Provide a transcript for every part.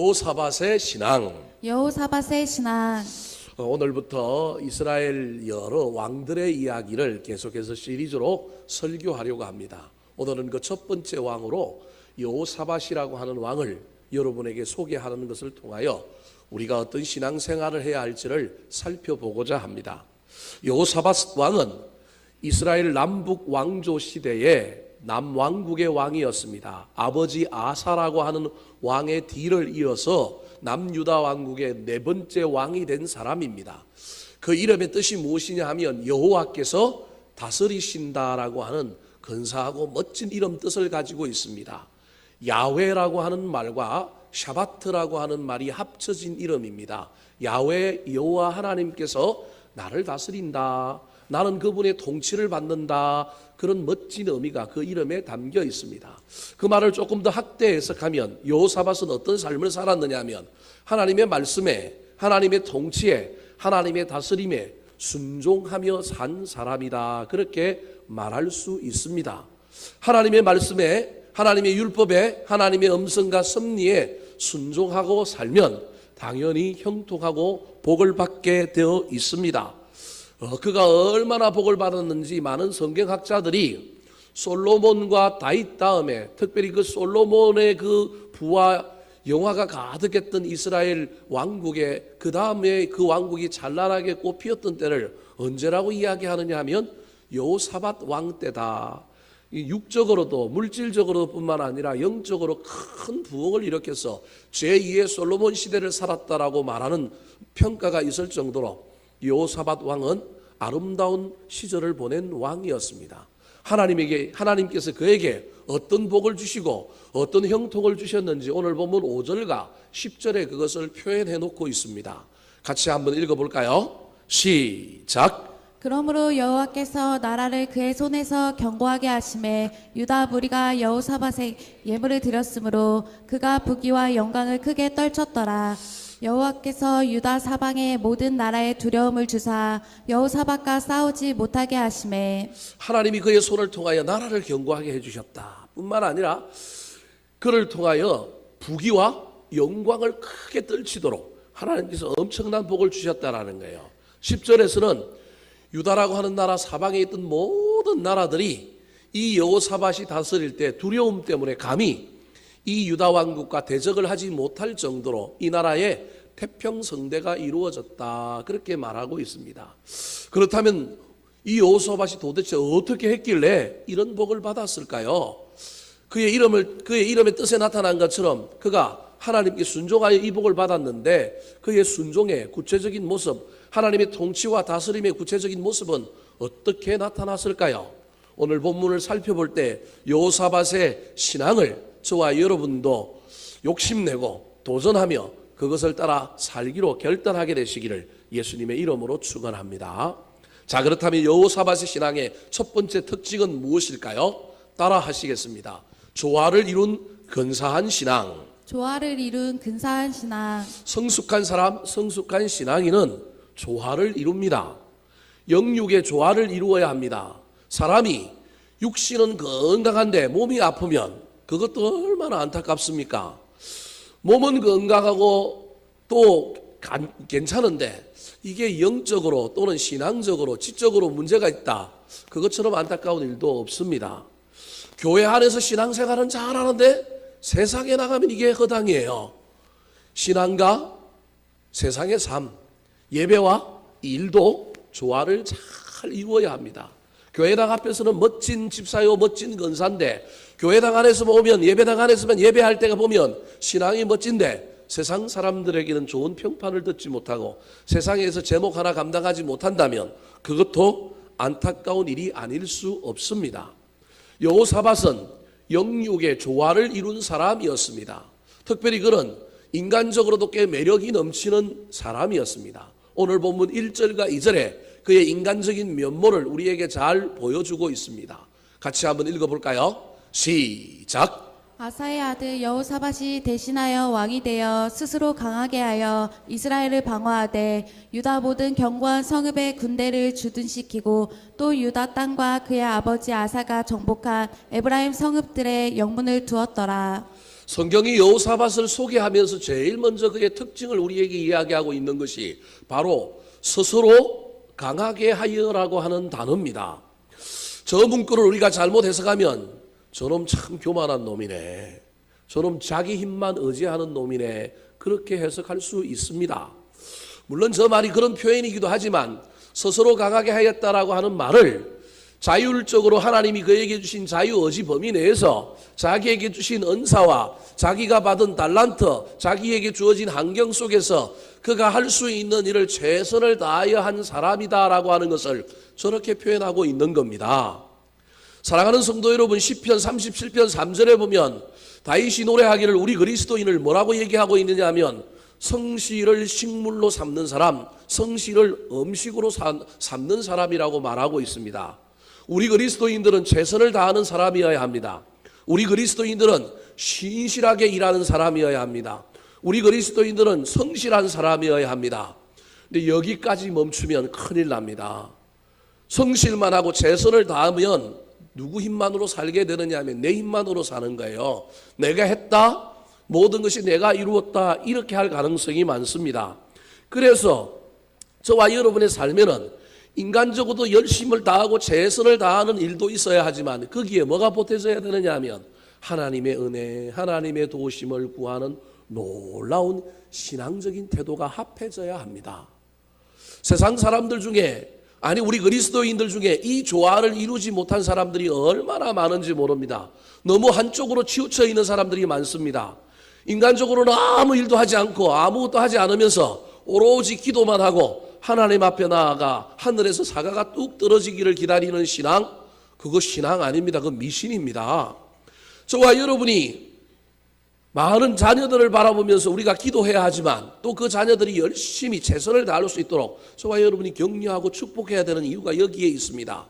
여호사밧의 신앙. 여호사밧의 신앙. 오늘부터 이스라엘 여러 왕들의 이야기를 계속해서 시리즈로 설교하려고 합니다. 오늘은 그 첫 번째 왕으로 여호사밧이라고 하는 왕을 여러분에게 소개하는 것을 통하여 우리가 어떤 신앙생활을 해야 할지를 살펴보고자 합니다. 여호사밧 왕은 이스라엘 남북 왕조 시대에 남왕국의 왕이었습니다. 아버지 아사라고 하는 왕의 뒤를 이어서 남유다 왕국의 네 번째 왕이 된 사람입니다. 그 이름의 뜻이 무엇이냐 하면 여호와께서 다스리신다라고 하는 근사하고 멋진 이름 뜻을 가지고 있습니다. 야훼라고 하는 말과 샤바트라고 하는 말이 합쳐진 이름입니다. 야훼, 여호와 하나님께서 나를 다스린다, 나는 그분의 통치를 받는다, 그런 멋진 의미가 그 이름에 담겨 있습니다. 그 말을 조금 더 확대 해석하면 여호사밧은 어떤 삶을 살았느냐 하면 하나님의 말씀에, 하나님의 통치에, 하나님의 다스림에 순종하며 산 사람이다, 그렇게 말할 수 있습니다. 하나님의 말씀에, 하나님의 율법에, 하나님의 음성과 섭리에 순종하고 살면 당연히 형통하고 복을 받게 되어 있습니다. 그가 얼마나 복을 받았는지 많은 성경학자들이 솔로몬과 다윗 다음에 특별히 그 솔로몬의 그 부와 영화가 가득했던 이스라엘 왕국에 그 다음에 그 왕국이 찬란하게 꽃피었던 때를 언제라고 이야기하느냐 하면 여호사밧 왕 때다. 육적으로도 물질적으로도 뿐만 아니라 영적으로 큰 부흥을 일으켜서 제2의 솔로몬 시대를 살았다라고 말하는 평가가 있을 정도로 여호사밧 왕은 아름다운 시절을 보낸 왕이었습니다. 하나님께서 그에게 어떤 복을 주시고 어떤 형통을 주셨는지 오늘 보면 5절과 10절에 그것을 표현해 놓고 있습니다. 같이 한번 읽어볼까요? 시작. 그러므로 여호와께서 나라를 그의 손에서 견고하게 하심에 유다 무리가 여호사밧에 예물을 드렸으므로 그가 부귀와 영광을 크게 떨쳤더라. 여호와께서 유다 사방의 모든 나라에 두려움을 주사 여호사밧과 싸우지 못하게 하심에 하나님이 그의 손을 통하여 나라를 견고하게 해주셨다 뿐만 아니라 그를 통하여 부귀와 영광을 크게 떨치도록 하나님께서 엄청난 복을 주셨다라는 거예요. 10절에서는 유다라고 하는 나라 사방에 있던 모든 나라들이 이 여호사밧이 다스릴 때 두려움 때문에 감히 이 유다 왕국과 대적을 하지 못할 정도로 이 나라에 태평성대가 이루어졌다, 그렇게 말하고 있습니다. 그렇다면 이 여호사밧이 도대체 어떻게 했길래 이런 복을 받았을까요? 그의 이름의 뜻에 나타난 것처럼 그가 하나님께 순종하여 이 복을 받았는데 그의 순종의 구체적인 모습, 하나님의 통치와 다스림의 구체적인 모습은 어떻게 나타났을까요? 오늘 본문을 살펴볼 때 여호사밧의 신앙을 저와 여러분도 욕심내고 도전하며 그것을 따라 살기로 결단하게 되시기를 예수님의 이름으로 축원합니다. 자, 그렇다면 여호사밧의 신앙의 첫 번째 특징은 무엇일까요? 따라 하시겠습니다. 조화를 이룬 근사한 신앙. 조화를 이룬 근사한 신앙. 성숙한 사람, 성숙한 신앙인은 조화를 이룹니다. 영육의 조화를 이루어야 합니다. 사람이 육신은 건강한데 몸이 아프면 그것도 얼마나 안타깝습니까? 몸은 건강하고 또 괜찮은데 이게 영적으로 또는 신앙적으로 지적으로 문제가 있다, 그것처럼 안타까운 일도 없습니다. 교회 안에서 신앙생활은 잘하는데 세상에 나가면 이게 허당이에요. 신앙과 세상의 삶, 예배와 일도 조화를 잘 이루어야 합니다. 교회당 앞에서는 멋진 집사요, 멋진 건사인데 교회당 안에서 보면, 예배당 안에서만 예배할 때가 보면 신앙이 멋진데 세상 사람들에게는 좋은 평판을 듣지 못하고 세상에서 제목 하나 감당하지 못한다면 그것도 안타까운 일이 아닐 수 없습니다. 여호사밧은 영육의 조화를 이룬 사람이었습니다. 특별히 그는 인간적으로도 꽤 매력이 넘치는 사람이었습니다. 오늘 본문 1절과 2절에 그의 인간적인 면모를 우리에게 잘 보여주고 있습니다. 같이 한번 읽어볼까요? 시작. 아사의 아들 여호사밧이 대신하여 왕이 되어 스스로 강하게 하여 이스라엘을 방어하되 유다 모든 견고한 성읍의 군대를 주둔시키고 또 유다 땅과 그의 아버지 아사가 정복한 에브라임 성읍들의 영문을 두었더라. 성경이 여호사밧을 소개하면서 제일 먼저 그의 특징을 우리에게 이야기하고 있는 것이 바로 스스로 강하게 하여라고 하는 단어입니다. 저 문구를 우리가 잘못 해석하면 저놈 참 교만한 놈이네, 저놈 자기 힘만 의지하는 놈이네, 그렇게 해석할 수 있습니다. 물론 저 말이 그런 표현이기도 하지만 스스로 강하게 하였다라고 하는 말을 자율적으로 하나님이 그에게 주신 자유의지 범위 내에서 자기에게 주신 은사와 자기가 받은 달란트, 자기에게 주어진 환경 속에서 그가 할 수 있는 일을 최선을 다하여 한 사람이다라고 하는 것을 저렇게 표현하고 있는 겁니다. 사랑하는 성도 여러분, 시편 37편 3절에 보면 다윗이 노래하기를 우리 그리스도인을 뭐라고 얘기하고 있느냐 하면 성실을 식물로 삼는 사람, 성실을 음식으로 삼는 사람이라고 말하고 있습니다. 우리 그리스도인들은 최선을 다하는 사람이어야 합니다. 우리 그리스도인들은 신실하게 일하는 사람이어야 합니다. 우리 그리스도인들은 성실한 사람이어야 합니다. 근데 여기까지 멈추면 큰일 납니다. 성실만 하고 최선을 다하면 누구 힘만으로 살게 되느냐 하면 내 힘만으로 사는 거예요. 내가 했다, 모든 것이 내가 이루었다, 이렇게 할 가능성이 많습니다. 그래서 저와 여러분의 삶에는 인간적으로도 열심을 다하고 최선을 다하는 일도 있어야 하지만 거기에 뭐가 보태져야 되느냐 하면 하나님의 은혜, 하나님의 도우심을 구하는 놀라운 신앙적인 태도가 합해져야 합니다. 세상 사람들 중에, 아니 우리 그리스도인들 중에 이 조화를 이루지 못한 사람들이 얼마나 많은지 모릅니다. 너무 한쪽으로 치우쳐 있는 사람들이 많습니다. 인간적으로는 아무 일도 하지 않고 아무것도 하지 않으면서 오로지 기도만 하고 하나님 앞에 나아가 하늘에서 사과가 뚝 떨어지기를 기다리는 신앙, 그거 신앙 아닙니다. 그건 미신입니다. 저와 여러분이 많은 자녀들을 바라보면서 우리가 기도해야 하지만 또 그 자녀들이 열심히 최선을 다할 수 있도록 저와 여러분이 격려하고 축복해야 되는 이유가 여기에 있습니다.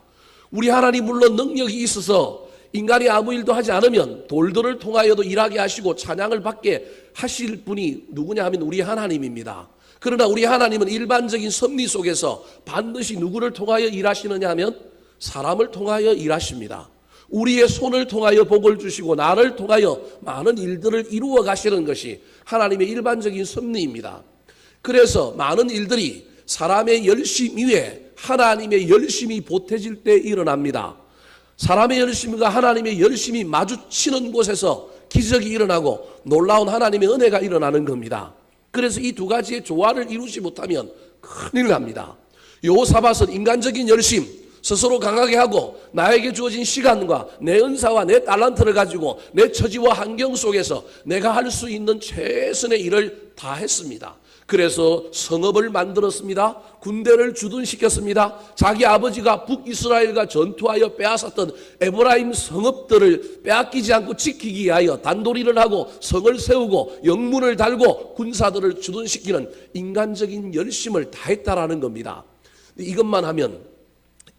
우리 하나님 물론 능력이 있어서 인간이 아무 일도 하지 않으면 돌들을 통하여도 일하게 하시고 찬양을 받게 하실 분이 누구냐 하면 우리 하나님입니다. 그러나 우리 하나님은 일반적인 섭리 속에서 반드시 누구를 통하여 일하시느냐 하면 사람을 통하여 일하십니다. 우리의 손을 통하여 복을 주시고 나를 통하여 많은 일들을 이루어 가시는 것이 하나님의 일반적인 섭리입니다. 그래서 많은 일들이 사람의 열심 위에 하나님의 열심이 보태질 때 일어납니다. 사람의 열심과 하나님의 열심이 마주치는 곳에서 기적이 일어나고 놀라운 하나님의 은혜가 일어나는 겁니다. 그래서 이 두 가지의 조화를 이루지 못하면 큰일 납니다. 여호사밧은 인간적인 열심, 스스로 강하게 하고 나에게 주어진 시간과 내 은사와 내 달란트를 가지고 내 처지와 환경 속에서 내가 할 수 있는 최선의 일을 다 했습니다. 그래서 성읍을 만들었습니다. 군대를 주둔시켰습니다. 자기 아버지가 북이스라엘과 전투하여 빼앗았던 에브라임 성읍들을 빼앗기지 않고 지키기 위하여 단도리를 하고 성을 세우고 영문을 달고 군사들을 주둔시키는 인간적인 열심을 다했다라는 겁니다. 이것만 하면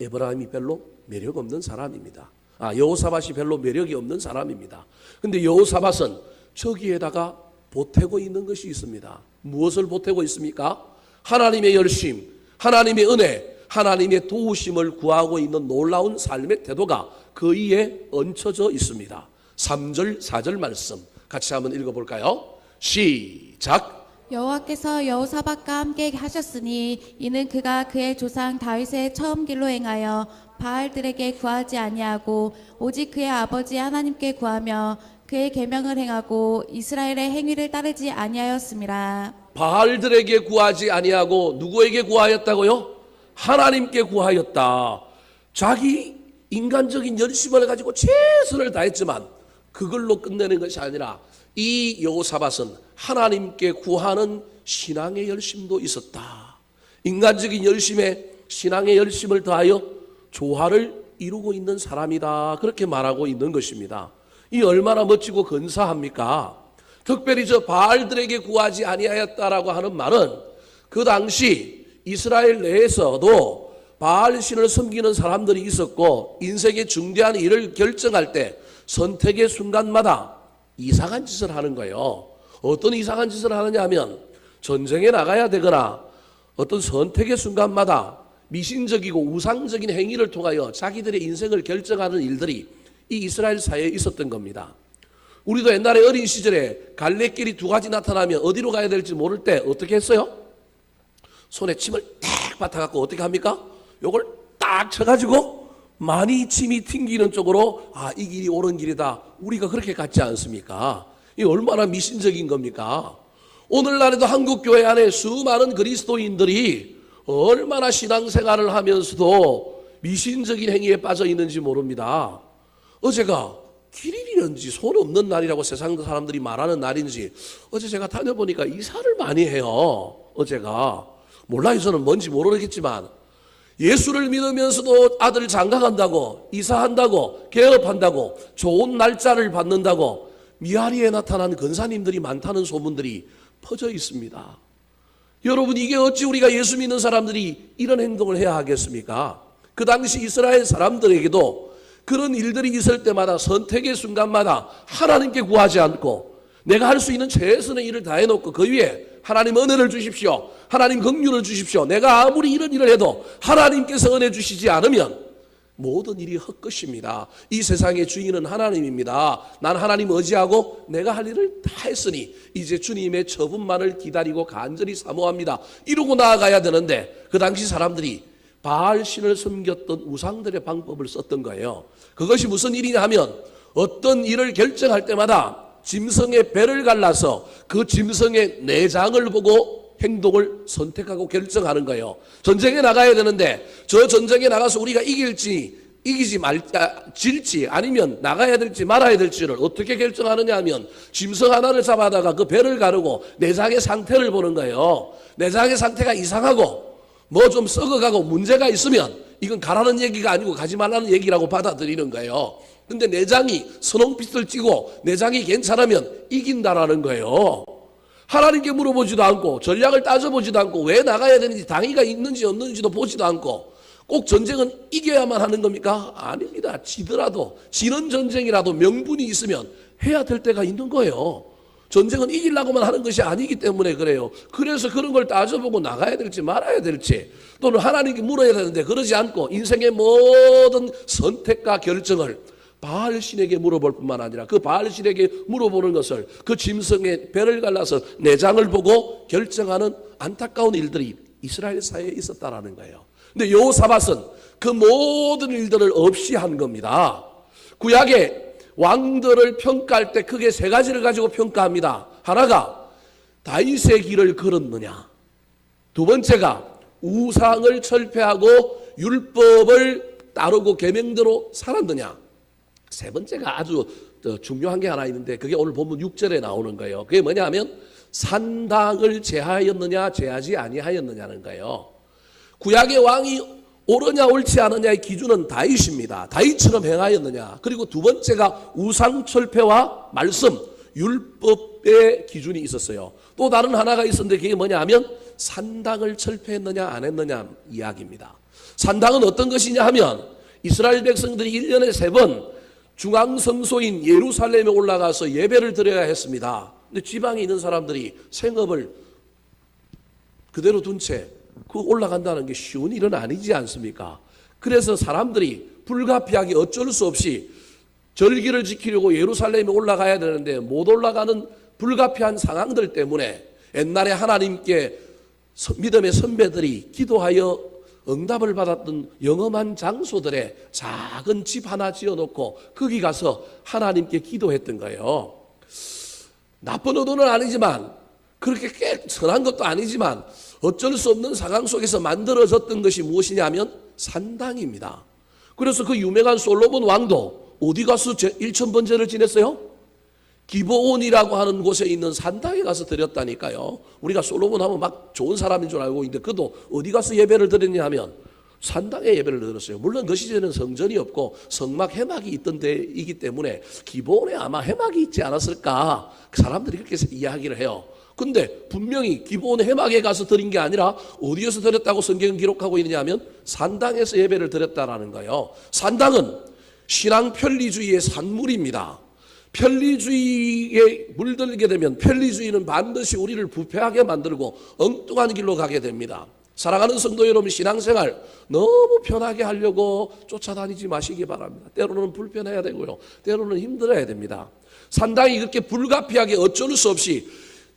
에브라임이 별로 매력 없는 사람입니다. 여호사밧이 별로 매력이 없는 사람입니다. 근데 여호사밧은 저기에다가 보태고 있는 것이 있습니다. 무엇을 보태고 있습니까? 하나님의 열심, 하나님의 은혜, 하나님의 도우심을 구하고 있는 놀라운 삶의 태도가 그 위에 얹혀져 있습니다. 3절, 4절 말씀 같이 한번 읽어볼까요? 시작. 여호와께서 여호사밧과 함께 하셨으니 이는 그가 그의 조상 다윗의 처음 길로 행하여 바알들에게 구하지 아니하고 오직 그의 아버지 하나님께 구하며 그의 계명을 행하고 이스라엘의 행위를 따르지 아니하였음이라. 바알들에게 구하지 아니하고 누구에게 구하였다고요? 하나님께 구하였다. 자기 인간적인 열심을 가지고 최선을 다했지만 그걸로 끝내는 것이 아니라 이 여호사밧은 하나님께 구하는 신앙의 열심도 있었다. 인간적인 열심에 신앙의 열심을 더하여 조화를 이루고 있는 사람이다. 그렇게 말하고 있는 것입니다. 이 얼마나 멋지고 근사합니까? 특별히 저 바알들에게 구하지 아니하였다라고 하는 말은 그 당시 이스라엘 내에서도 바알 신을 섬기는 사람들이 있었고 인생의 중대한 일을 결정할 때 선택의 순간마다 이상한 짓을 하는 거예요. 어떤 이상한 짓을 하느냐 하면 전쟁에 나가야 되거나 어떤 선택의 순간마다 미신적이고 우상적인 행위를 통하여 자기들의 인생을 결정하는 일들이 이 이스라엘 사회에 있었던 겁니다. 우리도 옛날에 어린 시절에 갈래길이 두 가지 나타나면 어디로 가야 될지 모를 때 어떻게 했어요? 손에 침을 딱 받아갖고 어떻게 합니까? 요걸 딱 쳐가지고 많이 침이 튕기는 쪽으로 이 길이 옳은 길이다. 우리가 그렇게 갔지 않습니까? 이 얼마나 미신적인 겁니까? 오늘날에도 한국 교회 안에 수많은 그리스도인들이 얼마나 신앙생활을 하면서도 미신적인 행위에 빠져 있는지 모릅니다. 어제가 길일이런지 손 없는 날이라고 세상 사람들이 말하는 날인지 어제 제가 다녀보니까 이사를 많이 해요. 어제가 몰라요. 저는 뭔지 모르겠지만 예수를 믿으면서도 아들 장가간다고, 이사한다고, 개업한다고, 좋은 날짜를 받는다고 미아리에 나타난 권사님들이 많다는 소문들이 퍼져 있습니다. 여러분, 이게 어찌 우리가 예수 믿는 사람들이 이런 행동을 해야 하겠습니까? 그 당시 이스라엘 사람들에게도 그런 일들이 있을 때마다 선택의 순간마다 하나님께 구하지 않고 내가 할 수 있는 최선의 일을 다해놓고 그 위에 하나님 은혜를 주십시오. 하나님 긍휼을 주십시오. 내가 아무리 이런 일을 해도 하나님께서 은혜 주시지 않으면 모든 일이 헛것입니다. 이 세상의 주인은 하나님입니다. 난 하나님 의지하고 내가 할 일을 다 했으니 이제 주님의 처분만을 기다리고 간절히 사모합니다. 이러고 나아가야 되는데 그 당시 사람들이 바알신을 섬겼던 우상들의 방법을 썼던 거예요. 그것이 무슨 일이냐 하면 어떤 일을 결정할 때마다 짐승의 배를 갈라서 그 짐승의 내장을 보고 행동을 선택하고 결정하는 거예요. 전쟁에 나가야 되는데 저 전쟁에 나가서 우리가 질지 아니면 나가야 될지 말아야 될지를 어떻게 결정하느냐 하면 짐승 하나를 잡아다가 그 배를 가르고 내장의 상태를 보는 거예요. 내장의 상태가 이상하고 뭐 좀 썩어가고 문제가 있으면 이건 가라는 얘기가 아니고 가지 말라는 얘기라고 받아들이는 거예요. 근데 내장이 선홍빛을 띠고 내장이 괜찮으면 이긴다라는 거예요. 하나님께 물어보지도 않고 전략을 따져보지도 않고 왜 나가야 되는지 당위가 있는지 없는지도 보지도 않고 꼭 전쟁은 이겨야만 하는 겁니까? 아닙니다. 지는 전쟁이라도 명분이 있으면 해야 될 때가 있는 거예요. 전쟁은 이기려고만 하는 것이 아니기 때문에 그래요. 그래서 그런 걸 따져보고 나가야 될지 말아야 될지 또는 하나님께 물어야 되는데 그러지 않고 인생의 모든 선택과 결정을 바알신에게 물어볼 뿐만 아니라 그 바알신에게 물어보는 것을 그 짐승의 배를 갈라서 내장을 보고 결정하는 안타까운 일들이 이스라엘 사회에 있었다라는 거예요. 근데 여호사밧은 그 모든 일들을 없이 한 겁니다. 구약의 왕들을 평가할 때 크게 세 가지를 가지고 평가합니다. 하나가 다윗의 길을 걸었느냐, 두 번째가 우상을 철폐하고 율법을 따르고 계명대로 살았느냐, 세 번째가 아주 중요한 게 하나 있는데 그게 오늘 본문 6절에 나오는 거예요. 그게 뭐냐 하면 산당을 제하였느냐 제하지 아니하였느냐는 거예요. 구약의 왕이 옳으냐 옳지 않느냐의 기준은 다윗입니다. 다윗처럼 행하였느냐. 그리고 두 번째가 우상 철폐와 말씀, 율법의 기준이 있었어요. 또 다른 하나가 있었는데 그게 뭐냐 하면 산당을 철폐했느냐 안 했느냐 이야기입니다. 산당은 어떤 것이냐 하면 이스라엘 백성들이 1년에 3번 중앙성소인 예루살렘에 올라가서 예배를 드려야 했습니다. 근데 지방에 있는 사람들이 생업을 그대로 둔 채 그 올라간다는 게 쉬운 일은 아니지 않습니까? 그래서 사람들이 불가피하게 어쩔 수 없이 절기를 지키려고 예루살렘에 올라가야 되는데 못 올라가는 불가피한 상황들 때문에 옛날에 하나님께 믿음의 선배들이 기도하여 응답을 받았던 영험한 장소들에 작은 집 하나 지어놓고 거기 가서 하나님께 기도했던 거예요. 나쁜 의도는 아니지만 그렇게 꽤 선한 것도 아니지만 어쩔 수 없는 상황 속에서 만들어졌던 것이 무엇이냐면 산당입니다. 그래서 그 유명한 솔로몬 왕도 어디 가서 1000번제를 지냈어요? 기브온이라고 하는 곳에 있는 산당에 가서 드렸다니까요. 우리가 솔로몬 하면 막 좋은 사람인 줄 알고 있는데 그도 어디 가서 예배를 드렸냐 하면 산당에 예배를 드렸어요. 물론 그 시절에는 성전이 없고 성막 해막이 있던 데이기 때문에 기브온에 아마 해막이 있지 않았을까 사람들이 그렇게 이야기를 해요. 근데 분명히 기브온 해막에 가서 드린 게 아니라 어디에서 드렸다고 성경은 기록하고 있느냐 하면 산당에서 예배를 드렸다라는 거예요. 산당은 신앙 편리주의의 산물입니다. 편리주의에 물들게 되면 편리주의는 반드시 우리를 부패하게 만들고 엉뚱한 길로 가게 됩니다. 사랑하는 성도 여러분, 신앙생활 너무 편하게 하려고 쫓아다니지 마시기 바랍니다. 때로는 불편해야 되고요, 때로는 힘들어야 됩니다. 산당이 그렇게 불가피하게 어쩔 수 없이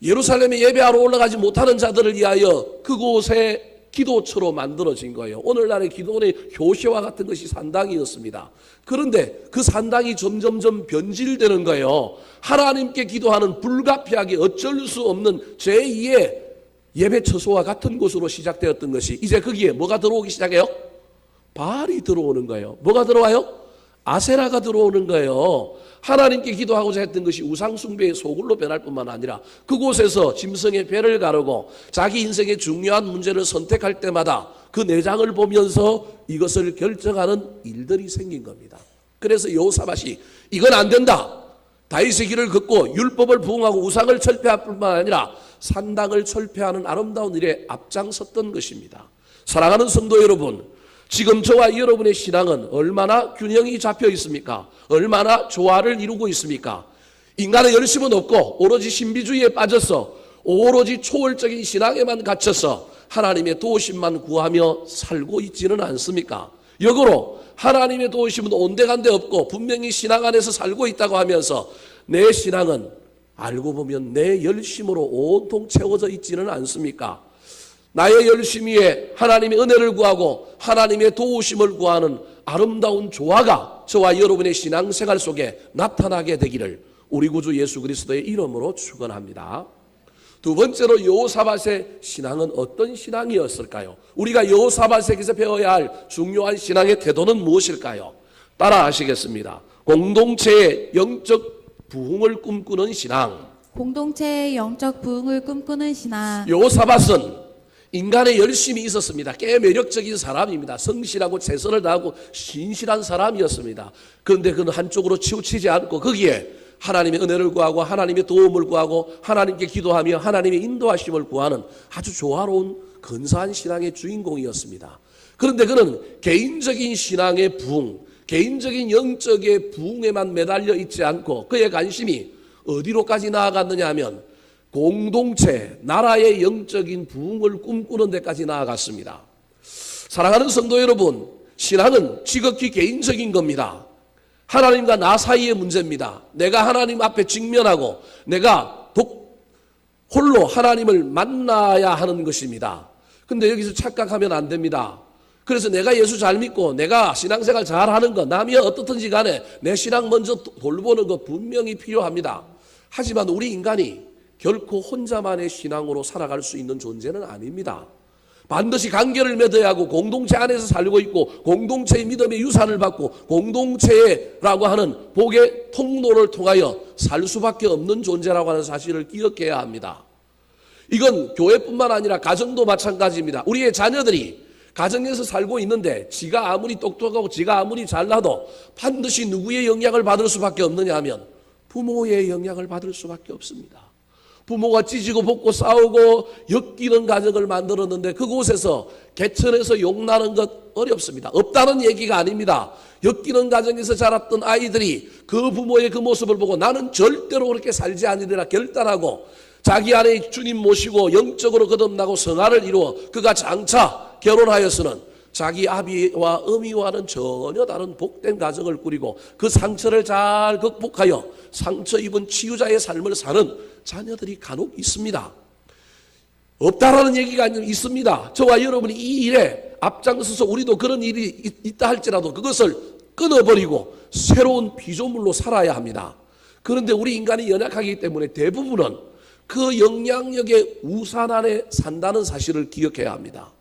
예루살렘에 예배하러 올라가지 못하는 자들을 위하여 그곳에 기도처로 만들어진 거예요. 오늘날의 기도원의 효시와 같은 것이 산당이었습니다. 그런데 그 산당이 점점점 변질되는 거예요. 하나님께 기도하는 불가피하게 어쩔 수 없는 제2의 예배 처소와 같은 곳으로 시작되었던 것이 이제 거기에 뭐가 들어오기 시작해요? 바알이 들어오는 거예요. 뭐가 들어와요? 아세라가 들어오는 거예요. 하나님께 기도하고자 했던 것이 우상숭배의 소굴로 변할 뿐만 아니라 그곳에서 짐승의 배를 가르고 자기 인생의 중요한 문제를 선택할 때마다 그 내장을 보면서 이것을 결정하는 일들이 생긴 겁니다. 그래서 여호사밧이 이건 안 된다, 다윗의 길을 걷고 율법을 부응하고 우상을 철폐할 뿐만 아니라 산당을 철폐하는 아름다운 일에 앞장섰던 것입니다. 사랑하는 성도 여러분, 지금 저와 여러분의 신앙은 얼마나 균형이 잡혀 있습니까? 얼마나 조화를 이루고 있습니까? 인간의 열심은 없고 오로지 신비주의에 빠져서 오로지 초월적인 신앙에만 갇혀서 하나님의 도우심만 구하며 살고 있지는 않습니까? 역으로 하나님의 도우심은 온데간데 없고 분명히 신앙 안에서 살고 있다고 하면서 내 신앙은 알고 보면 내 열심으로 온통 채워져 있지는 않습니까? 나의 열심 위에 하나님의 은혜를 구하고 하나님의 도우심을 구하는 아름다운 조화가 저와 여러분의 신앙생활 속에 나타나게 되기를 우리 구주 예수 그리스도의 이름으로 축원합니다. 두 번째로 여호사밧의 신앙은 어떤 신앙이었을까요? 우리가 여호사밧에게서 배워야 할 중요한 신앙의 태도는 무엇일까요? 따라 하시겠습니다. 공동체의 영적 부흥을 꿈꾸는 신앙. 공동체의 영적 부흥을 꿈꾸는 신앙. 여호사밧은 인간의 열심이 있었습니다. 꽤 매력적인 사람입니다. 성실하고 최선을 다하고 신실한 사람이었습니다. 그런데 그는 한쪽으로 치우치지 않고 거기에 하나님의 은혜를 구하고 하나님의 도움을 구하고 하나님께 기도하며 하나님의 인도하심을 구하는 아주 조화로운 근사한 신앙의 주인공이었습니다. 그런데 그는 개인적인 신앙의 부흥, 개인적인 영적의 부흥에만 매달려 있지 않고 그의 관심이 어디로까지 나아갔느냐 하면 공동체, 나라의 영적인 부흥을 꿈꾸는 데까지 나아갔습니다. 사랑하는 성도 여러분, 신앙은 지극히 개인적인 겁니다. 하나님과 나 사이의 문제입니다. 내가 하나님 앞에 직면하고 내가 홀로 하나님을 만나야 하는 것입니다. 근데 여기서 착각하면 안 됩니다. 그래서 내가 예수 잘 믿고 내가 신앙생활 잘 하는 것, 남이 어떻든지 간에 내 신앙 먼저 돌보는 것 분명히 필요합니다. 하지만 우리 인간이 결코 혼자만의 신앙으로 살아갈 수 있는 존재는 아닙니다. 반드시 관계를 맺어야 하고 공동체 안에서 살고 있고 공동체의 믿음의 유산을 받고 공동체라고 하는 복의 통로를 통하여 살 수밖에 없는 존재라고 하는 사실을 기억해야 합니다. 이건 교회뿐만 아니라 가정도 마찬가지입니다. 우리의 자녀들이 가정에서 살고 있는데 지가 아무리 똑똑하고 지가 아무리 잘나도 반드시 누구의 영향을 받을 수밖에 없느냐 하면 부모의 영향을 받을 수밖에 없습니다. 부모가 찢고 볶고 싸우고 엮이는 가정을 만들었는데 그곳에서 개천에서 욕나는 것 어렵습니다. 없다는 얘기가 아닙니다. 엮이는 가정에서 자랐던 아이들이 그 부모의 그 모습을 보고 나는 절대로 그렇게 살지 않으리라 결단하고 자기 안에 주님 모시고 영적으로 거듭나고 성화를 이루어 그가 장차 결혼하여서는 자기 아비와 어미와는 전혀 다른 복된 가정을 꾸리고 그 상처를 잘 극복하여 상처 입은 치유자의 삶을 사는 자녀들이 간혹 있습니다. 없다라는 얘기가 아니라 있습니다. 저와 여러분이 이 일에 앞장서서 우리도 그런 일이 있다 할지라도 그것을 끊어버리고 새로운 피조물로 살아야 합니다. 그런데 우리 인간이 연약하기 때문에 대부분은 그 영향력의 우산 안에 산다는 사실을 기억해야 합니다.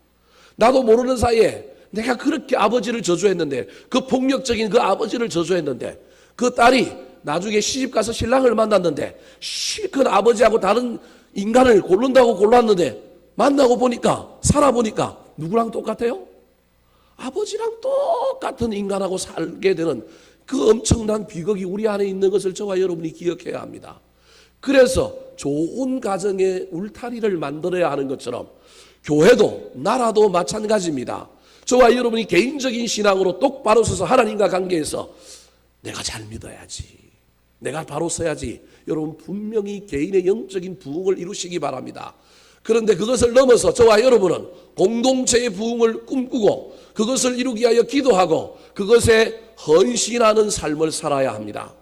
나도 모르는 사이에 내가 그렇게 아버지를 저주했는데 그 폭력적인 그 아버지를 저주했는데 그 딸이 나중에 시집가서 신랑을 만났는데 실컷 아버지하고 다른 인간을 고른다고 골랐는데 만나고 보니까 살아보니까 누구랑 똑같아요? 아버지랑 똑같은 인간하고 살게 되는 그 엄청난 비극이 우리 안에 있는 것을 저와 여러분이 기억해야 합니다. 그래서 좋은 가정의 울타리를 만들어야 하는 것처럼 교회도 나라도 마찬가지입니다. 저와 여러분이 개인적인 신앙으로 똑바로 서서 하나님과 관계에서 내가 잘 믿어야지, 내가 바로 서야지. 여러분 분명히 개인의 영적인 부흥을 이루시기 바랍니다. 그런데 그것을 넘어서 저와 여러분은 공동체의 부흥을 꿈꾸고 그것을 이루기 위하여 기도하고 그것에 헌신하는 삶을 살아야 합니다.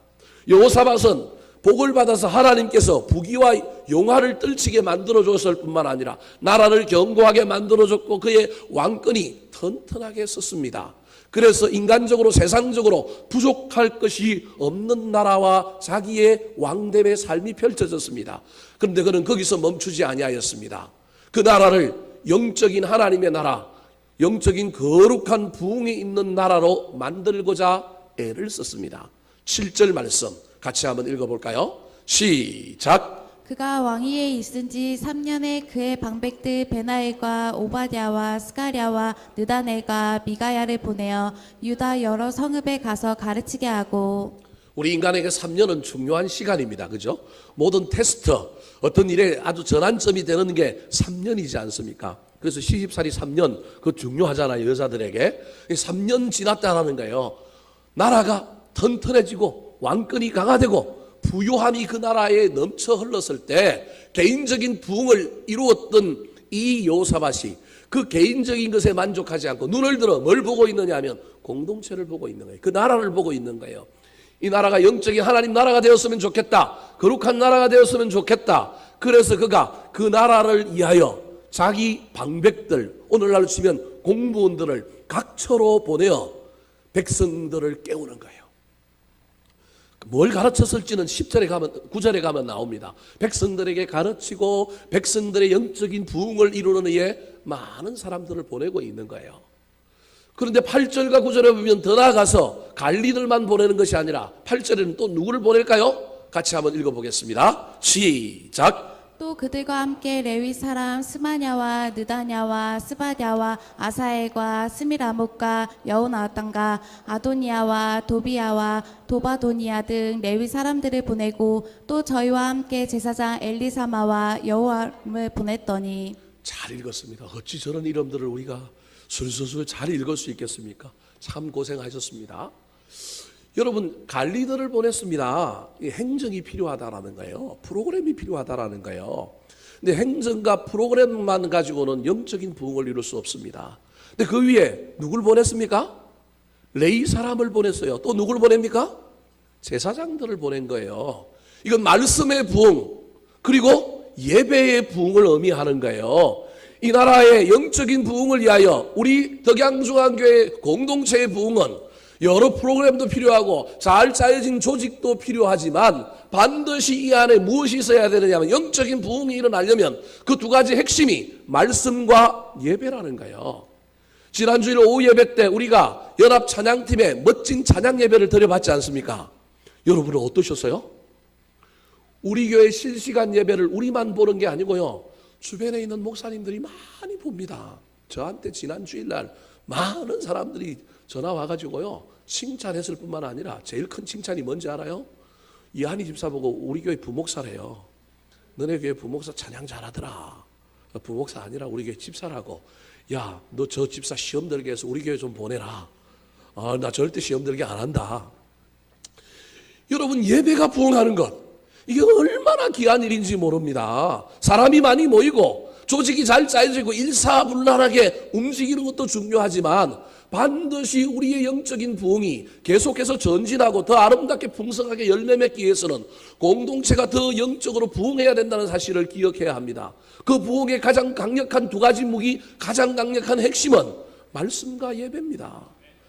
여호사밧은 복을 받아서 하나님께서 부귀와 영화를 떨치게 만들어줬을 뿐만 아니라 나라를 견고하게 만들어줬고 그의 왕권이 튼튼하게 섰습니다. 그래서 인간적으로 세상적으로 부족할 것이 없는 나라와 자기의 왕됨의 삶이 펼쳐졌습니다. 그런데 그는 거기서 멈추지 아니하였습니다. 그 나라를 영적인 하나님의 나라, 영적인 거룩한 부흥이 있는 나라로 만들고자 애를 썼습니다. 7절 말씀 같이 한번 읽어볼까요? 시작. 그가 왕위에 있은 지 3년에 그의 방백들 베나엘과 오바댜와 스가랴와 느다넬과 미가야를 보내어 유다 여러 성읍에 가서 가르치게 하고. 우리 인간에게 3년은 중요한 시간입니다. 그죠? 모든 테스트, 어떤 일에 아주 전환점이 되는 게 3년이지 않습니까? 그래서 시집살이 3년, 그거 중요하잖아요, 여자들에게. 3년 지났다라는 거예요. 나라가 튼튼해지고 왕권이 강화되고 부요함이 그 나라에 넘쳐 흘렀을 때 개인적인 부흥을 이루었던 이 여호사밧이 그 개인적인 것에 만족하지 않고 눈을 들어 뭘 보고 있느냐 하면 공동체를 보고 있는 거예요. 그 나라를 보고 있는 거예요. 이 나라가 영적인 하나님 나라가 되었으면 좋겠다. 거룩한 나라가 되었으면 좋겠다. 그래서 그가 그 나라를 위하여 자기 방백들, 오늘날로 치면 공무원들을 각처로 보내어 백성들을 깨우는 거예요. 뭘 가르쳤을지는 10절에 가면 9절에 가면 나옵니다. 백성들에게 가르치고 백성들의 영적인 부흥을 이루는 위에 많은 사람들을 보내고 있는 거예요. 그런데 8절과 9절에 보면 더 나아가서 관리들만 보내는 것이 아니라 8절에는 또 누구를 보낼까요? 같이 한번 읽어보겠습니다. 시작. 또 그들과 함께 레위 사람 스마냐와 느다냐와 스바랴와 아사엘과 스미라못과 여호나탄과 아도니아와 도비야와 도바도니아 등 레위 사람들을 보내고 또 저희와 함께 제사장 엘리사마와 여호람을 보냈더니. 잘 읽었습니다. 어찌 저런 이름들을 우리가 술술술 잘 읽을 수 있겠습니까? 참 고생하셨습니다. 여러분, 관리들을 보냈습니다. 행정이 필요하다라는 거예요. 프로그램이 필요하다라는 거예요. 근데 행정과 프로그램만 가지고는 영적인 부흥을 이룰 수 없습니다. 근데 그 위에 누굴 보냈습니까? 레위 사람을 보냈어요. 또 누굴 보냅니까? 제사장들을 보낸 거예요. 이건 말씀의 부흥 그리고 예배의 부흥을 의미하는 거예요. 이 나라의 영적인 부흥을 위하여 우리 덕양중앙교회 공동체의 부흥은 여러 프로그램도 필요하고 잘 짜여진 조직도 필요하지만 반드시 이 안에 무엇이 있어야 되느냐 하면 영적인 부흥이 일어나려면 그 두 가지 핵심이 말씀과 예배라는 거예요. 지난주일 오후 예배 때 우리가 연합 찬양팀에 멋진 찬양 예배를 드려봤지 않습니까? 여러분은 어떠셨어요? 우리 교회 실시간 예배를 우리만 보는 게 아니고요. 주변에 있는 목사님들이 많이 봅니다. 저한테 지난주일 날 많은 사람들이 전화 와가지고요. 칭찬했을 뿐만 아니라 제일 큰 칭찬이 뭔지 알아요? 이한희 집사 보고 우리 교회 부목사래요. 너네 교회 부목사 찬양 잘하더라. 부목사 아니라 우리 교회 집사라고. 야, 너 저 집사 시험 들게 해서 우리 교회 좀 보내라. 나 절대 시험 들게 안 한다. 여러분, 예배가 부흥하는 것, 이게 얼마나 귀한 일인지 모릅니다. 사람이 많이 모이고 조직이 잘 짜여지고 일사불란하게 움직이는 것도 중요하지만 반드시 우리의 영적인 부흥이 계속해서 전진하고 더 아름답게 풍성하게 열매 맺기 위해서는 공동체가 더 영적으로 부흥해야 된다는 사실을 기억해야 합니다. 그 부흥의 가장 강력한 두 가지 무기, 가장 강력한 핵심은 말씀과 예배입니다.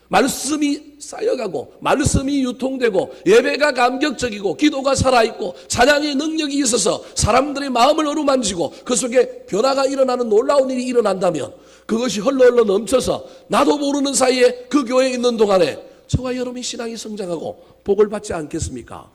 말씀이 쌓여가고 말씀이 유통되고 예배가 감격적이고 기도가 살아있고 찬양의 능력이 있어서 사람들의 마음을 어루만지고 그 속에 변화가 일어나는 놀라운 일이 일어난다면 그것이 흘러 넘쳐서 나도 모르는 사이에 그 교회에 있는 동안에 저와 여러분이 신앙이 성장하고 복을 받지 않겠습니까?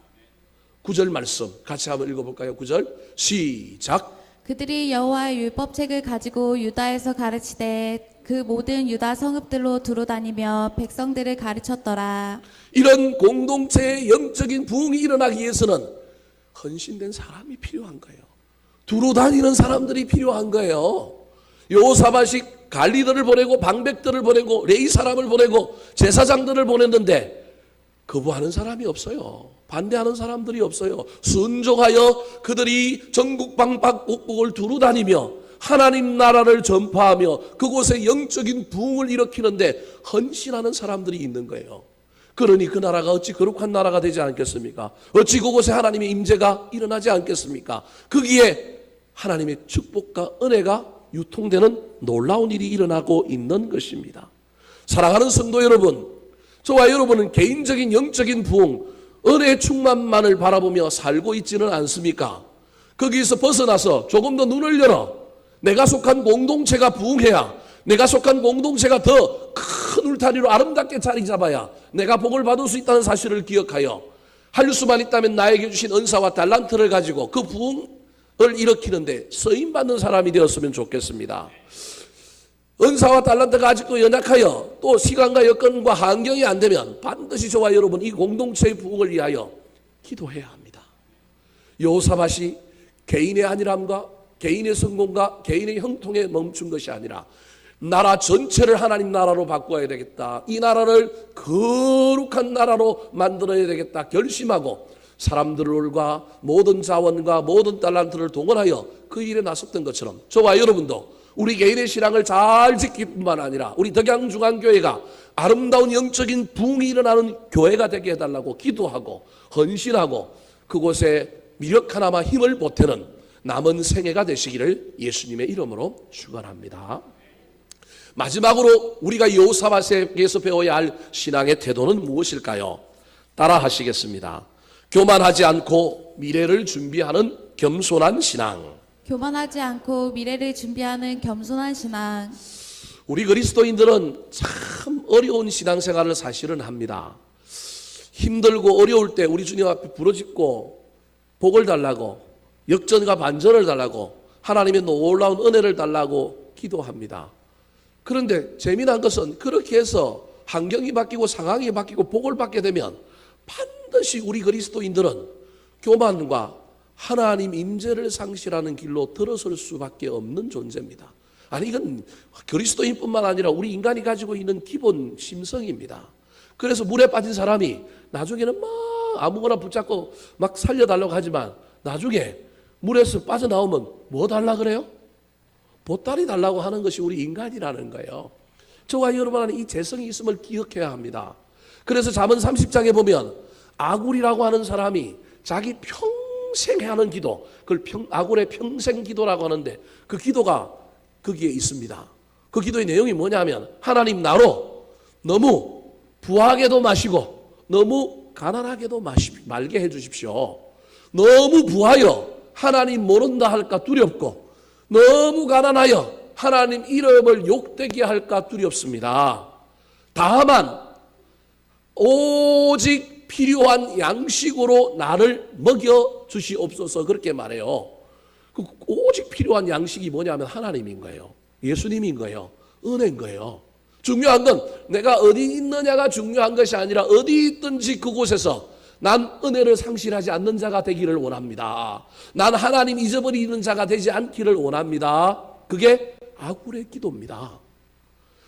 9절 말씀 같이 한번 읽어볼까요? 9절 시작. 그들이 여호와의 율법책을 가지고 유다에서 가르치되 그 모든 유다 성읍들로 두루다니며 백성들을 가르쳤더라. 이런 공동체의 영적인 부흥이 일어나기 위해서는 헌신된 사람이 필요한 거예요. 두루다니는 사람들이 필요한 거예요. 여호사밧이 관리들을 보내고 방백들을 보내고 레위 사람을 보내고 제사장들을 보냈는데 거부하는 사람이 없어요. 반대하는 사람들이 없어요. 순종하여 그들이 전국 방방곡곡을 두루다니며 하나님 나라를 전파하며 그곳에 영적인 부흥을 일으키는데 헌신하는 사람들이 있는 거예요. 그러니 그 나라가 어찌 거룩한 나라가 되지 않겠습니까? 어찌 그곳에 하나님의 임재가 일어나지 않겠습니까? 거기에 하나님의 축복과 은혜가 유통되는 놀라운 일이 일어나고 있는 것입니다. 사랑하는 성도 여러분, 저와 여러분은 개인적인 영적인 부흥, 은혜의 충만만을 바라보며 살고 있지는 않습니까? 거기에서 벗어나서 조금 더 눈을 열어 내가 속한 공동체가 부흥해야, 내가 속한 공동체가 더 큰 울타리로 아름답게 자리 잡아야 내가 복을 받을 수 있다는 사실을 기억하여 할 수만 있다면 나에게 주신 은사와 달란트를 가지고 그 부흥을 일으키는데 쓰임받는 사람이 되었으면 좋겠습니다. 은사와 달란트가 아직도 연약하여 또 시간과 여건과 환경이 안 되면 반드시 저와 여러분 이 공동체의 부흥을 위하여 기도해야 합니다. 여호사밧이 개인의 안일함과 개인의 성공과 개인의 형통에 멈춘 것이 아니라 나라 전체를 하나님 나라로 바꾸어야 되겠다. 이 나라를 거룩한 나라로 만들어야 되겠다 결심하고 사람들과 모든 자원과 모든 달란트를 동원하여 그 일에 나섰던 것처럼 저와 여러분도 우리 개인의 신앙을 잘 지킬 뿐만 아니라 우리 덕양중앙교회가 아름다운 영적인 부흥이 일어나는 교회가 되게 해달라고 기도하고 헌신하고 그곳에 미력 하나마 힘을 보태는 남은 생애가 되시기를 예수님의 이름으로 축원합니다. 마지막으로 우리가 여호사밧에게서 배워야 할 신앙의 태도는 무엇일까요? 따라 하시겠습니다. 교만하지 않고 미래를 준비하는 겸손한 신앙. 교만하지 않고 미래를 준비하는 겸손한 신앙. 우리 그리스도인들은 참 어려운 신앙생활을 사실은 합니다. 힘들고 어려울 때 우리 주님 앞에 부르짖고 복을 달라고 역전과 반전을 달라고 하나님의 놀라운 은혜를 달라고 기도합니다. 그런데 재미난 것은 그렇게 해서 환경이 바뀌고 상황이 바뀌고 복을 받게 되면 반드시 우리 그리스도인들은 교만과 하나님 임재를 상실하는 길로 들어설 수밖에 없는 존재입니다. 아니 이건 그리스도인뿐만 아니라 우리 인간이 가지고 있는 기본 심성입니다. 그래서 물에 빠진 사람이 나중에는 막 아무거나 붙잡고 막 살려달라고 하지만 나중에 물에서 빠져나오면 뭐 달라 그래요? 보따리 달라고 하는 것이 우리 인간이라는 거예요. 저와 여러분 안에 이 재성이 있음을 기억해야 합니다. 그래서 잠언 30장에 보면 아굴이라고 하는 사람이 자기 평생 하는 기도, 그걸 아굴의 평생 기도라고 하는데 그 기도가 거기에 있습니다. 그 기도의 내용이 뭐냐면 하나님 나로 너무 부하게도 마시고 너무 가난하게도 말게 해주십시오. 너무 부하여 하나님 모른다 할까 두렵고 너무 가난하여 하나님 이름을 욕되게 할까 두렵습니다. 다만 오직 필요한 양식으로 나를 먹여 주시옵소서 그렇게 말해요. 오직 필요한 양식이 뭐냐면 하나님인 거예요. 예수님인 거예요. 은혜인 거예요. 중요한 건 내가 어디 있느냐가 중요한 것이 아니라 어디 있든지 그곳에서 난 은혜를 상실하지 않는 자가 되기를 원합니다. 난 하나님 잊어버리는 자가 되지 않기를 원합니다. 그게 아굴의 기도입니다.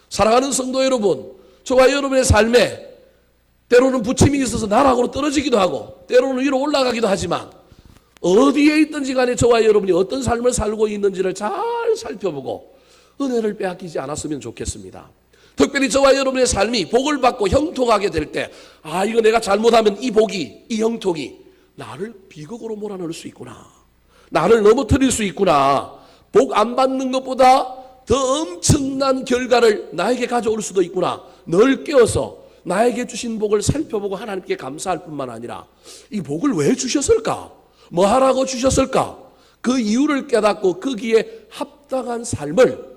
사랑하는 성도 여러분, 저와 여러분의 삶에 때로는 부침이 있어서 나락으로 떨어지기도 하고 때로는 위로 올라가기도 하지만 어디에 있든지 간에 저와 여러분이 어떤 삶을 살고 있는지를 잘 살펴보고 은혜를 빼앗기지 않았으면 좋겠습니다. 특별히 저와 여러분의 삶이 복을 받고 형통하게 될 때, 이거 내가 잘못하면 이 복이, 이 형통이 나를 비극으로 몰아넣을 수 있구나. 나를 넘어뜨릴 수 있구나. 복 안 받는 것보다 더 엄청난 결과를 나에게 가져올 수도 있구나. 늘 깨어서 나에게 주신 복을 살펴보고 하나님께 감사할 뿐만 아니라 이 복을 왜 주셨을까? 뭐 하라고 주셨을까? 그 이유를 깨닫고 거기에 합당한 삶을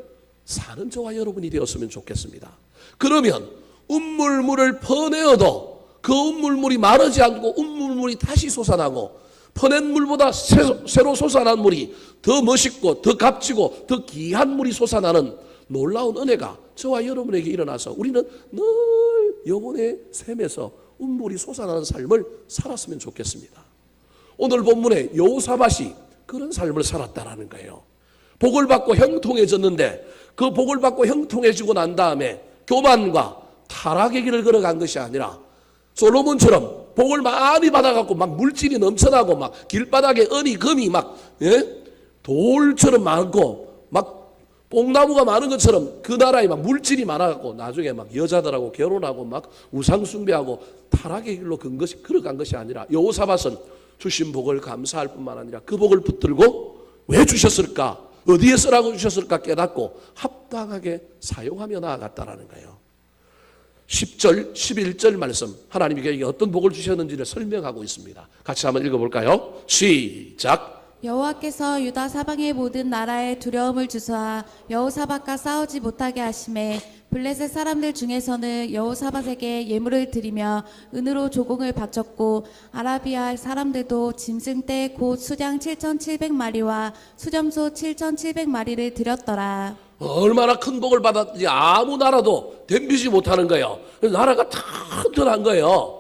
사는 저와 여러분이 되었으면 좋겠습니다. 그러면 운물물을 퍼내어도 그 운물물이 마르지 않고 운물물이 다시 솟아나고 퍼낸 물보다 새로 솟아난 물이 더 멋있고 더 값지고 더 귀한 물이 솟아나는 놀라운 은혜가 저와 여러분에게 일어나서 우리는 늘 영혼의 샘에서 운물이 솟아나는 삶을 살았으면 좋겠습니다. 오늘 본문에 여호사밧이 그런 삶을 살았다라는 거예요. 복을 받고 형통해졌는데 그 복을 받고 형통해지고 난 다음에 교만과 타락의 길을 걸어간 것이 아니라 솔로몬처럼 복을 많이 받아갖고 막 물질이 넘쳐나고 막 길바닥에 은이 금이 막 돌처럼 많고 막 뽕나무가 많은 것처럼 그 나라에 막 물질이 많아갖고 나중에 막 여자들하고 결혼하고 막 우상숭배하고 타락의 길로 걸어간 것이 아니라 여호사밧은 주신 복을 감사할 뿐만 아니라 그 복을 붙들고 왜 주셨을까? 어디에 쓰라고 주셨을까 깨닫고 합당하게 사용하며 나아갔다라는 거예요. 10절, 11절 말씀 하나님이 그에게 어떤 복을 주셨는지를 설명하고 있습니다. 같이 한번 읽어볼까요? 시작. 여호와께서 유다 사방의 모든 나라에 두려움을 주사 여호사밧과 싸우지 못하게 하심에 블레셋 사람들 중에서는 여호사밧에게 예물을 드리며 은으로 조공을 바쳤고 아라비아 사람들도 짐승떼 곧 수량 7,700마리와 수렴소 7,700마리를 드렸더라. 얼마나 큰 복을 받았는지 아무 나라도 덤비지 못하는 거예요. 나라가 튼튼한 거예요.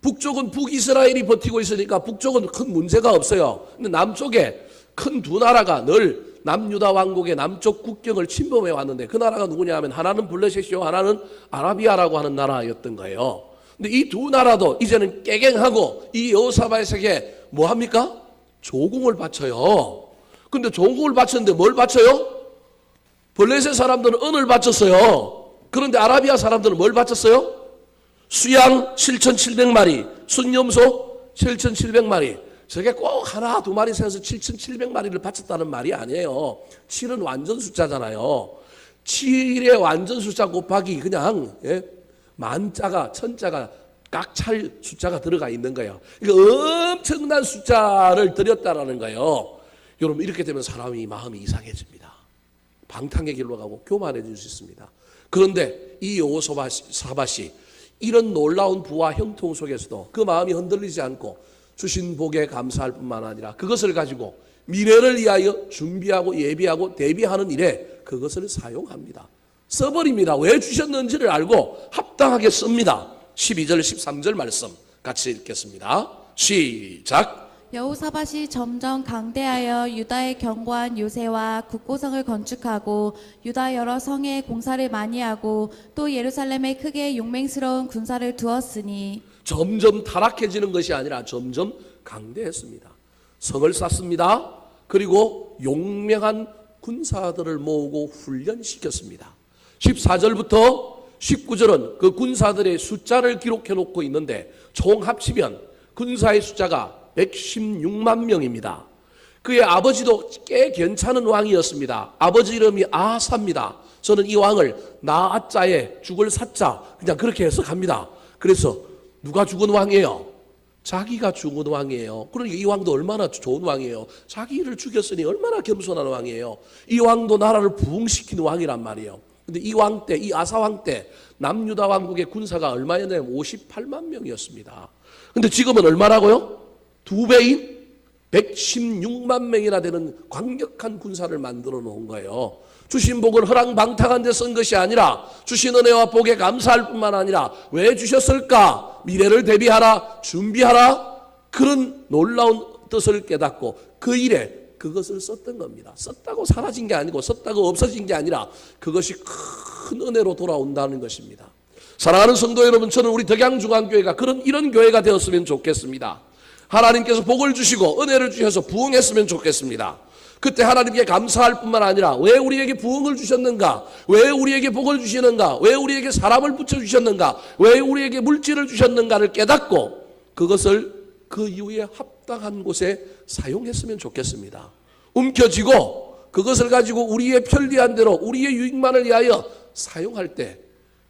북쪽은 북이스라엘이 버티고 있으니까 북쪽은 큰 문제가 없어요. 근데 남쪽에 큰 두 나라가 늘 남유다 왕국의 남쪽 국경을 침범해 왔는데 그 나라가 누구냐 하면 하나는 블레셋이요 하나는 아라비아라고 하는 나라였던 거예요. 근데 이 두 나라도 이제는 깨갱하고 이 여호사밧에게 뭐 합니까? 조공을 바쳐요. 근데 조공을 바쳤는데 뭘 바쳐요? 블레셋 사람들은 은을 바쳤어요. 그런데 아라비아 사람들은 뭘 바쳤어요? 수양 7,700마리, 순념소 7,700마리. 저게 꼭 하나 두 마리 세서 7,700마리를 바쳤다는 말이 아니에요. 7은 완전 숫자잖아요. 7의 완전 숫자 곱하기 그냥 만자가 천자가 각 찰 숫자가 들어가 있는 거예요. 그러니까 엄청난 숫자를 드렸다라는 거예요. 여러분 이렇게 되면 사람이 마음이 이상해집니다. 방탕의 길로 가고 교만해질 수 있습니다. 그런데 이 여호사밧이 이런 놀라운 부와 형통 속에서도 그 마음이 흔들리지 않고 주신 복에 감사할 뿐만 아니라 그것을 가지고 미래를 위하여 준비하고 예비하고 대비하는 일에 그것을 사용합니다. 써버립니다. 왜 주셨는지를 알고 합당하게 씁니다. 12절 13절 말씀 같이 읽겠습니다. 시작. 여호사밧이 점점 강대하여 유다의 견고한 요새와 국고성을 건축하고 유다 여러 성에 공사를 많이 하고 또 예루살렘에 크게 용맹스러운 군사를 두었으니 점점 타락해지는 것이 아니라 점점 강대했습니다. 성을 쌓습니다. 그리고 용맹한 군사들을 모으고 훈련시켰습니다. 14절부터 19절은 그 군사들의 숫자를 기록해 놓고 있는데 총 합치면 군사의 숫자가 116만 명입니다. 그의 아버지도 꽤 괜찮은 왕이었습니다. 아버지 이름이 아사입니다. 저는 이 왕을 나아자에 죽을 사자 그냥 그렇게 해석합니다. 그래서 누가 죽은 왕이에요? 자기가 죽은 왕이에요. 그러니까 이 왕도 얼마나 좋은 왕이에요. 자기를 죽였으니 얼마나 겸손한 왕이에요. 이 왕도 나라를 부흥시킨 왕이란 말이에요. 근데 이 왕 때, 이 아사 왕 때 남유다 왕국의 군사가 얼마였냐면 58만 명이었습니다. 근데 지금은 얼마라고요? 2배인 116만 명이나 되는 강력한 군사를 만들어 놓은 거예요. 주신 복을 허랑방탕한 데 쓴 것이 아니라 주신 은혜와 복에 감사할 뿐만 아니라 왜 주셨을까? 미래를 대비하라, 준비하라. 그런 놀라운 뜻을 깨닫고 그 일에 그것을 썼던 겁니다. 썼다고 사라진 게 아니고 썼다고 없어진 게 아니라 그것이 큰 은혜로 돌아온다는 것입니다. 사랑하는 성도 여러분, 저는 우리 덕양중앙교회가 이런 교회가 되었으면 좋겠습니다. 하나님께서 복을 주시고 은혜를 주셔서 부흥했으면 좋겠습니다. 그때 하나님께 감사할 뿐만 아니라 왜 우리에게 부흥을 주셨는가? 왜 우리에게 복을 주시는가? 왜 우리에게 사람을 붙여주셨는가? 왜 우리에게 물질을 주셨는가를 깨닫고 그것을 그 이후에 합당한 곳에 사용했으면 좋겠습니다. 움켜쥐고 그것을 가지고 우리의 편리한 대로 우리의 유익만을 위하여 사용할 때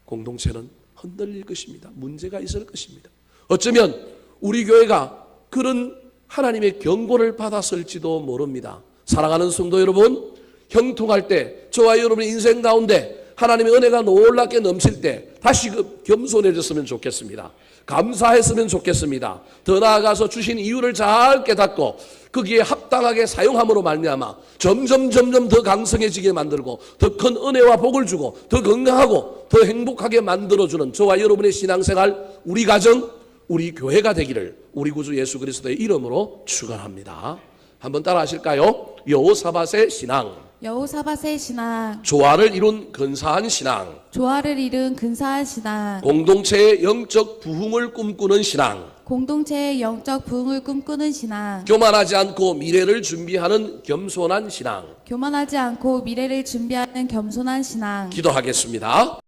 공동체는 흔들릴 것입니다. 문제가 있을 것입니다. 어쩌면 우리 교회가 그런 하나님의 경고를 받았을지도 모릅니다. 사랑하는 성도 여러분, 형통할 때 저와 여러분의 인생 가운데 하나님의 은혜가 놀랍게 넘칠 때 다시 겸손해졌으면 좋겠습니다. 감사했으면 좋겠습니다. 더 나아가서 주신 이유를 잘 깨닫고 거기에 합당하게 사용함으로 말미암아 점점 더 강성해지게 만들고 더 큰 은혜와 복을 주고 더 건강하고 더 행복하게 만들어주는 저와 여러분의 신앙생활, 우리 가정, 우리 교회가 되기를 우리 구주 예수 그리스도의 이름으로 축원합니다. 한번 따라 하실까요? 여호사밧의 신앙. 여호사밧의 신앙, 조화를 이룬 근사한 신앙, 조화를 이룬 근사한 신앙, 공동체의 영적 부흥을 꿈꾸는 신앙, 공동체의 영적 부흥을 꿈꾸는 신앙, 교만하지 않고 미래를 준비하는 겸손한 신앙. 교만하지 않고 미래를 준비하는 겸손한 신앙. 기도하겠습니다.